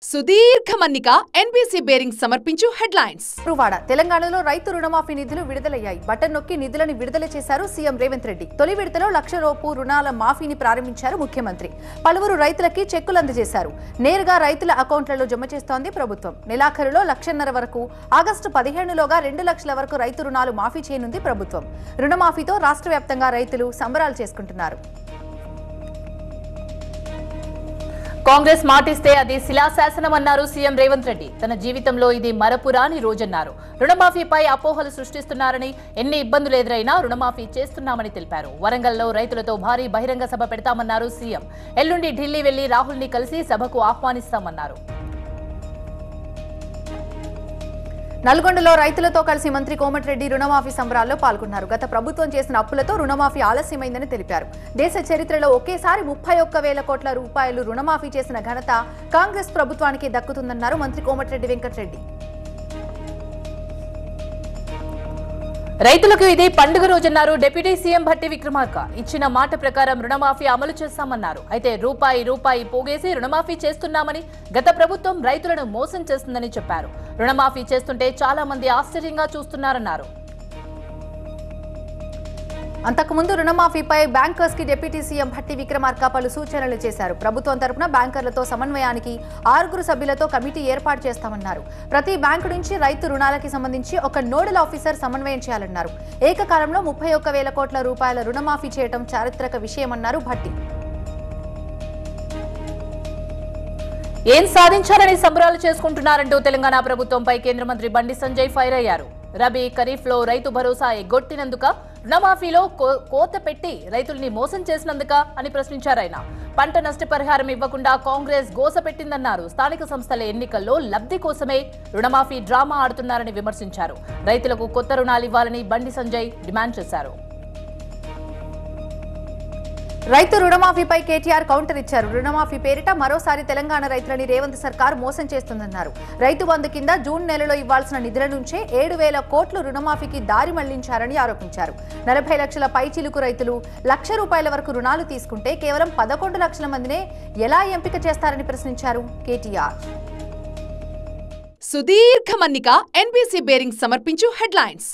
సుదీర్ఘ మన్నిక NBC bearing సమర్పించు హెడ్లైన్స్. తెలంగాణలో రైతు రుణమాఫీ నిధులు విడుదలయ్యాయి. బటన్ నొక్కి నిధులను విడుదల చేశారు సీఎం రేవంత్ రెడ్డి. తొలి విడతలో 1,00,000 రూపాయల రుణాల మాఫీని ప్రారంభించారు ముఖ్యమంత్రి. పలువురు రైతులకి చెక్కులు అందజేశారు. నేరుగా రైతుల అకౌంట్లలో జమ చేస్తోంది ప్రభుత్వం. నెలాఖరులో 1,50,000 వరకు, ఆగస్టు 15లోగా 2 లక్షల వరకు రైతు రుణాలు మాఫీ చేయనుంది ప్రభుత్వం. రుణమాఫీతో రాష్ట్ర వ్యాప్తంగా రైతులు సంబరాలు చేసుకుంటున్నారు. కాంగ్రెస్ మాటిస్తే అది శిలాశాసనమన్నారు సీఎం రేవంత్ రెడ్డి. తన జీవితంలో ఇది మరపురాని రోజన్నారు. రుణమాఫీపై అపోహలు సృష్టిస్తున్నారని, ఎన్ని ఇబ్బందులు ఎదురైనా రుణమాఫీ చేస్తున్నామని తెలిపారు. వరంగల్లో రైతులతో భారీ బహిరంగ సభ పెడతామన్నారు సీఎం. ఎల్లుండి ఢిల్లీ వెళ్లి రాహుల్ని కలిసి సభకు ఆహ్వానిస్తామన్నారు. నల్గొండలో రైతులతో కలిసి మంత్రి కోమటిరెడ్డి రుణమాఫీ సంబరాల్లో పాల్గొన్నారు. గత ప్రభుత్వం చేసిన అప్పులతో రుణమాఫీ ఆలస్యమైందని తెలిపారు. దేశ చరిత్రలో ఒకేసారి 31,000 కోట్ల రూపాయలు రుణమాఫీ చేసిన ఘనత కాంగ్రెస్ ప్రభుత్వానికి దక్కుతుందన్నారు మంత్రి కోమటిరెడ్డి వెంకటరెడ్డి. రైతులకు ఇది పండుగ రోజన్నారు డిప్యూటీ సీఎం భట్టి విక్రమార్క. ఇచ్చిన మాట ప్రకారం రుణమాఫీ అమలు చేస్తామన్నారు. అయితే రూపాయి పోగేసి రుణమాఫీ చేస్తున్నామని, గత ప్రభుత్వం రైతులను మోసం చేస్తుందని చెప్పారు. రుణమాఫీ చేస్తుంటే చాలా మంది ఆశ్చర్యంగా చూస్తున్నారన్నారు. అంతకుముందు రుణమాఫీపై బ్యాంకర్స్ కి డిప్యూటీ సీఎం భట్టి విక్రమార్క పలు సూచనలు చేశారు. ప్రభుత్వం తరపున బ్యాంకర్లతో సమన్వయానికి 6 సభ్యులతో కమిటీ ఏర్పాటు చేస్తామన్నారు. ప్రతి బ్యాంకు నుంచి రైతు రుణాలకి సంబంధించి ఒక నోడల్ ఆఫీసర్ సమన్వయం చేయాలన్నారు. ఏకకాలంలో 31,000 కోట్ల రూపాయల రుణమాఫీ చేయడం చారిత్రక విషయమన్నారు భట్టి. ఏం సాధించారని సంబరాలు చేసుకుంటున్నారంటూ తెలంగాణ ప్రభుత్వంపై కేంద్ర మంత్రి బండి సంజయ్ ఫైర్ అయ్యారు. రబీ ఖరీఫ్ లో రైతు భరోసా ఎగ్గొట్టినందుక, రుణమాఫీలో కోత పెట్టి రైతుల్ని మోసం చేసినందుక అని ప్రశ్నించారు ఆయన. పంట నష్టపరిహారం ఇవ్వకుండా కాంగ్రెస్ గోస పెట్టిందన్నారు. స్థానిక సంస్థల ఎన్నికల్లో లబ్ధి కోసమే రుణమాఫీ డ్రామా ఆడుతున్నారని విమర్శించారు. రైతులకు కొత్త రుణాలు ఇవ్వాలని బండి సంజయ్ డిమాండ్ చేశారు. రైతు రుణమాఫీపై కేటీఆర్ కౌంటర్ ఇచ్చారు. రుణమాఫీ పేరిట మరోసారి తెలంగాణ రైతులని రేవంత్ సర్కార్ మోసం చేస్తుందన్నారు. రైతు బంధు కింద జూన్ నెలలో ఇవ్వాల్సిన నిధుల నుంచే 7,000 కోట్లు రుణమాఫీకి దారి మళ్లించారని ఆరోపించారు. 40 లక్షల పైచిలుకు రైతులు 1,00,000 రూపాయల వరకు రుణాలు తీసుకుంటే కేవలం 11 లక్షల మందినే ఎలా ఎంపిక చేస్తారని ప్రశ్నించారు కేటీఆర్. సుదీర్ఘ మన్నిక ఎన్బీసీ బేరింగ్ సమర్పించు హెడ్లైన్స్.